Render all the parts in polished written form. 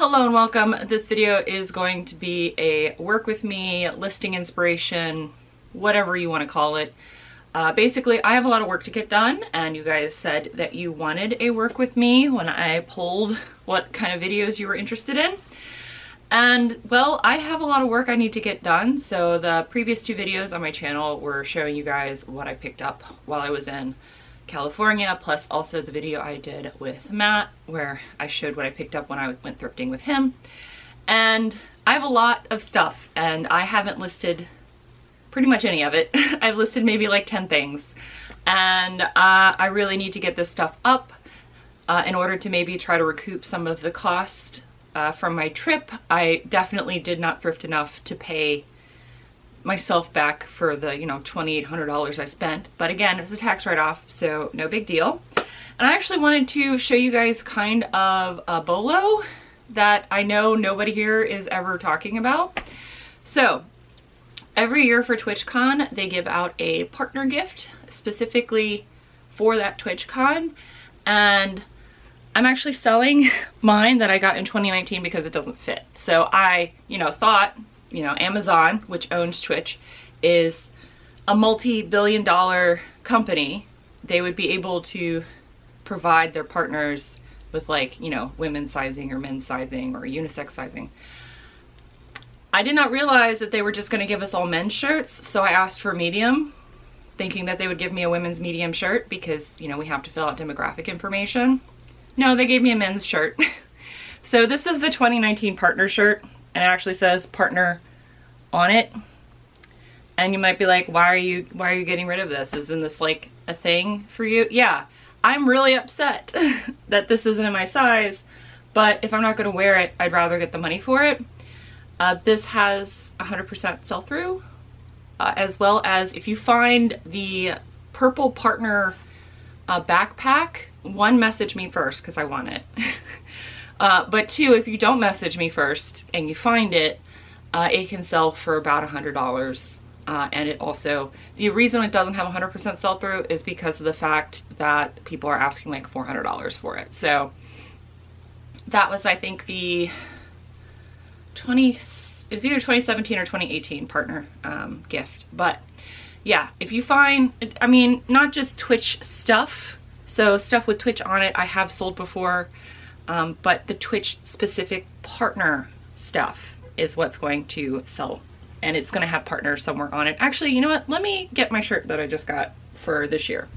Hello and welcome. This video is going to be a work with me, listing inspiration, whatever you want to call it. Basically, I have a lot of work to get done, and you guys said that you wanted a work with me when I polled what kind of videos you were interested in. And well, I have a lot of work I need to get done, so the previous two videos on my channel were showing you guys what I picked up while I was in California, plus also the video I did with Matt where I showed what I picked up when I went thrifting with him. And I have a lot of stuff and I haven't listed pretty much any of it. I've listed maybe like 10 things, and I really need to get this stuff up in order to maybe try to recoup some of the cost from my trip. I definitely did not thrift enough to pay myself back for the, $2,800 I spent. But again, it's a tax write-off, so no big deal. And I actually wanted to show you guys kind of a bolo that I know nobody here is ever talking about. So every year for TwitchCon, they give out a partner gift specifically for that TwitchCon. And I'm actually selling mine that I got in 2019 because it doesn't fit. So I, thought, Amazon, which owns Twitch, is a multi-billion-dollar company. They would be able to provide their partners with women's sizing or men's sizing or unisex sizing. I did not realize that they were just going to give us all men's shirts, so I asked for medium, thinking that they would give me a women's medium shirt because, we have to fill out demographic information. No, they gave me a men's shirt. So this is the 2019 partner shirt, and it actually says partner on it. And you might be like, why are you getting rid of this? Isn't this like a thing for you? Yeah, I'm really upset that this isn't in my size, but if I'm not going to wear it, I'd rather get the money for it. This has 100% sell-through, as well as if you find the purple partner backpack, one, message me first because I want it. But two, if you don't message me first and you find it, it can sell for about $100. And it also, the reason it doesn't have 100% sell-through is because of the fact that people are asking like $400 for it. So that was, I think, it was either 2017 or 2018 partner gift. But yeah, if you find, not just Twitch stuff, so stuff with Twitch on it I have sold before, but the Twitch specific partner stuff is what's going to sell, and it's going to have partners somewhere on it. Actually, you know what? Let me get my shirt that I just got for this year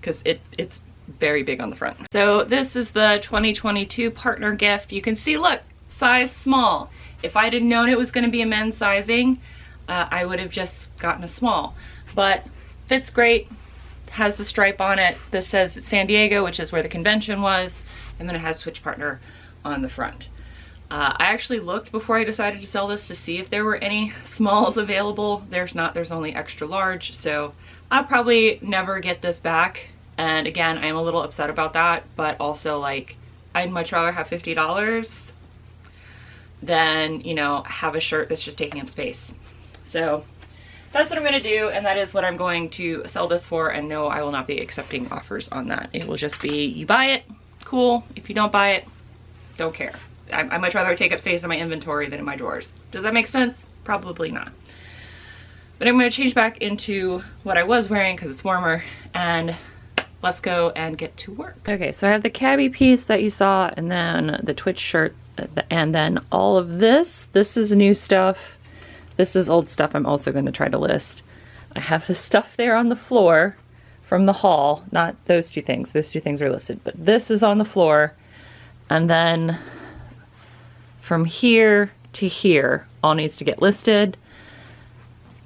because it's very big on the front. So this is the 2022 partner gift. You can see, look, size small. If I didn't known it was going to be a men's sizing, I would have just gotten a small, but fits great. Has the stripe on it. This says it's San Diego, which is where the convention was, and then it has Twitch partner on the front. I actually looked before I decided to sell this to see if there were any smalls available. There's not. There's only extra large, so I'll probably never get this back. And again, I am a little upset about that, but also like I'd much rather have $50 than, have a shirt that's just taking up space. So that's what I'm going to do, and that is what I'm going to sell this for. And no, I will not be accepting offers on that. It will just be, you buy it, cool. If you don't buy it, don't care. I much rather take up space in my inventory than in my drawers. Does that make sense? Probably not. But I'm going to change back into what I was wearing because it's warmer, and let's go and get to work. Okay, so I have the cabbie piece that you saw, and then the Twitch shirt, and then all of this. This is new stuff. This is old stuff I'm also going to try to list. I have the stuff there on the floor from the haul, not those two things. Those two things are listed, but this is on the floor. And then from here to here, all needs to get listed.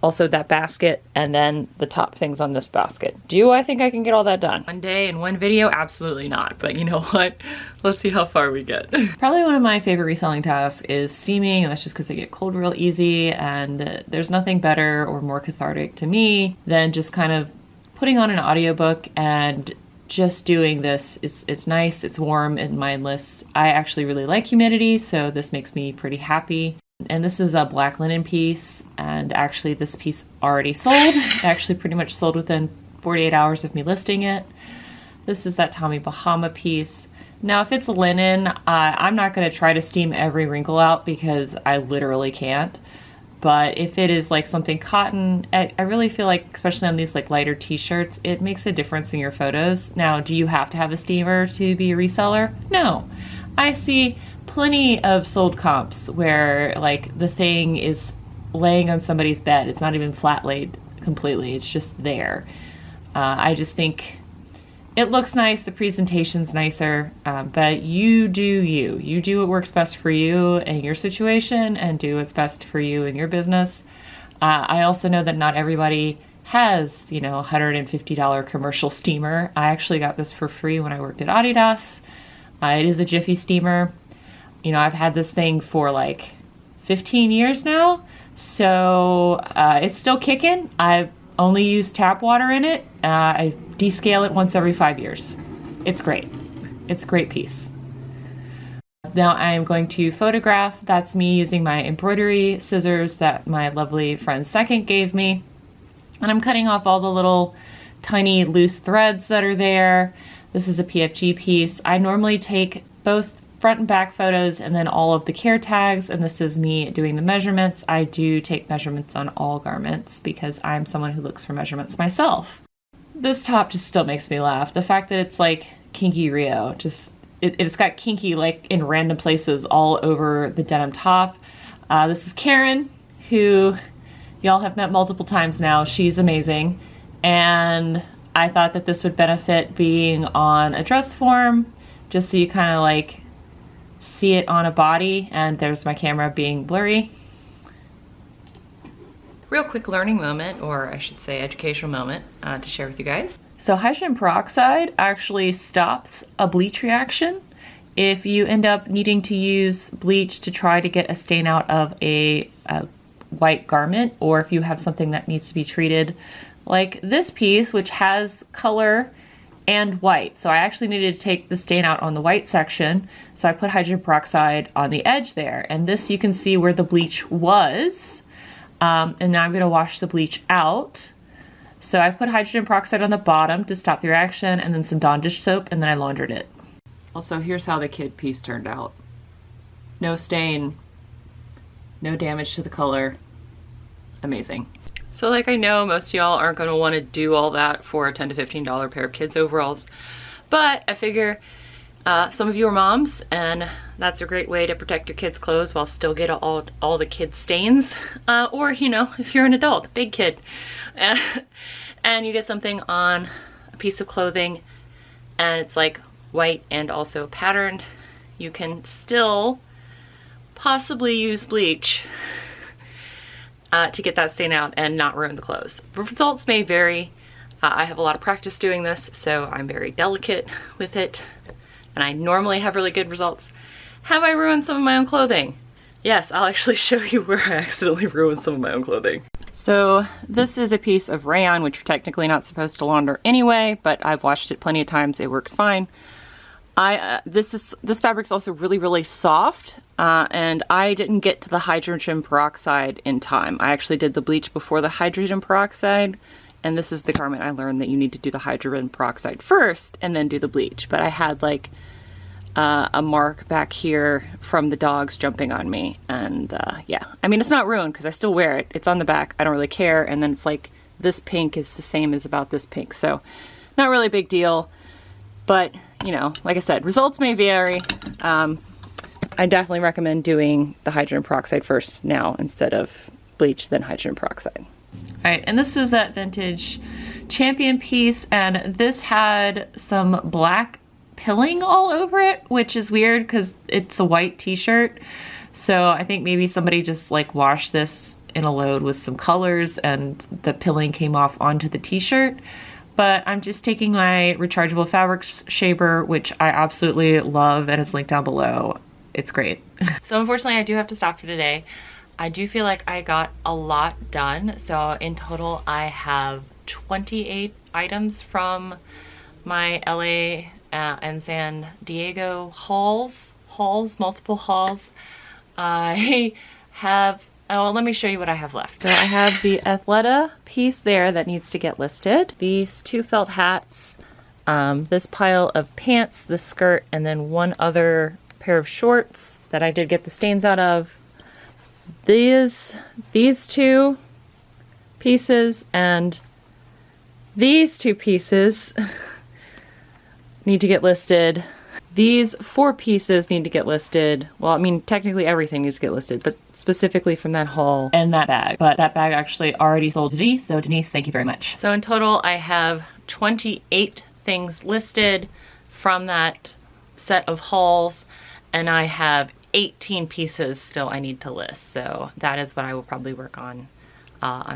Also that basket, and then the top things on this basket. Do I think I can get all that done one day in one video? Absolutely not, but you know what? Let's see how far we get. Probably one of my favorite reselling tasks is seaming, and that's just because I get cold real easy, and there's nothing better or more cathartic to me than just kind of putting on an audiobook and just doing this. It's nice, it's warm and mindless. I actually really like humidity, so this makes me pretty happy. And this is a black linen piece, and actually this piece already sold. It actually pretty much sold within 48 hours of me listing it. This is that Tommy Bahama piece. Now, if it's linen, I'm not going to try to steam every wrinkle out because I literally can't. But if it is like something cotton, I really feel like, especially on these like lighter t-shirts, it makes a difference in your photos. Now, do you have to have a steamer to be a reseller? No. I see plenty of sold comps where like the thing is laying on somebody's bed. It's not even flat laid completely. It's just there. I just think it looks nice, the presentation's nicer, but you do you. You do what works best for you and your situation and do what's best for you and your business. I also know that not everybody has, you know, $150 commercial steamer. I actually got this for free when I worked at Adidas. It is a Jiffy steamer. You know, I've had this thing for like 15 years now, so it's still kicking. I've only use tap water in it. I descale it once every 5 years. It's great. It's a great piece. Now I'm going to photograph. That's me using my embroidery scissors that my lovely friend Second gave me. And I'm cutting off all the little tiny loose threads that are there. This is a PFG piece. I normally take both front and back photos and then all of the care tags, and this is me doing the measurements. I do take measurements on all garments because I'm someone who looks for measurements myself. This top just still makes me laugh. The fact that it's like kinky Rio, just it's got kinky like in random places all over the denim top. This is Karen, who y'all have met multiple times now. She's amazing, and I thought that this would benefit being on a dress form, just so you kind of like see it on a body. And there's my camera being blurry. Real quick learning moment, or I should say educational moment, to share with you guys. So hydrogen peroxide actually stops a bleach reaction. If you end up needing to use bleach to try to get a stain out of a white garment, or if you have something that needs to be treated like this piece, which has color and white. So I actually needed to take the stain out on the white section. So I put hydrogen peroxide on the edge there. And this, you can see where the bleach was. And now I'm gonna wash the bleach out. So I put hydrogen peroxide on the bottom to stop the reaction, and then some Dawn dish soap, and then I laundered it. Also, here's how the kid piece turned out. No stain, no damage to the color. Amazing. So like I know most of y'all aren't gonna wanna do all that for a $10 to $15 pair of kids overalls, but I figure some of you are moms, and that's a great way to protect your kids' clothes while still get all the kids' stains. Or, you know, if you're an adult, big kid, and you get something on a piece of clothing and it's like white and also patterned, you can still possibly use bleach to get that stain out and not ruin the clothes. The results may vary. I have a lot of practice doing this, so I'm very delicate with it, and I normally have really good results. Have I ruined some of my own clothing? Yes, I'll actually show you where I accidentally ruined some of my own clothing. So this is a piece of rayon, which you're technically not supposed to launder anyway, but I've washed it plenty of times. It works fine. This fabric's also really, really soft, and I didn't get to the hydrogen peroxide in time. I actually did the bleach before the hydrogen peroxide, and this is the garment I learned that you need to do the hydrogen peroxide first and then do the bleach. But I had like a mark back here from the dogs jumping on me, and yeah, I mean, it's not ruined because I still wear it. It's on the back, I don't really care, and then it's like this pink is the same as about this pink, so not really a big deal. But, you know, like I said, results may vary. I definitely recommend doing the hydrogen peroxide first now instead of bleach, then hydrogen peroxide. All right, and this is that vintage Champion piece, and this had some black pilling all over it, which is weird because it's a white t-shirt. So I think maybe somebody just like washed this in a load with some colors and the pilling came off onto the t-shirt. But I'm just taking my rechargeable fabric shaver, which I absolutely love, and it's linked down below. It's great. So unfortunately, I do have to stop for today. I do feel like I got a lot done. So in total, I have 28 items from my LA and San Diego hauls, multiple hauls. I have, oh, let me show you what I have left. So I have the Athleta piece there that needs to get listed. These two felt hats, this pile of pants, the skirt, and then one other pair of shorts that I did get the stains out of. These two pieces and these two pieces need to get listed. These 4 pieces need to get listed. Well, I mean, technically everything needs to get listed, but specifically from that haul and that bag. But that bag actually already sold to Denise, so Denise, thank you very much. So in total, I have 28 things listed from that set of hauls, and I have 18 pieces still I need to list. So that is what I will probably work on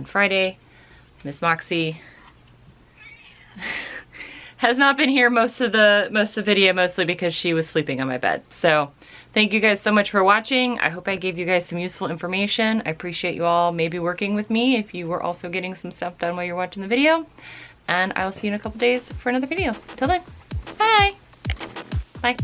Friday. Miss Moxie has not been here most of the video, mostly because she was sleeping on my bed. So thank you guys so much for watching. I hope I gave you guys some useful information. I appreciate you all maybe working with me if you were also getting some stuff done while you're watching the video. And I will see you in a couple days for another video. Till then, bye. Bye.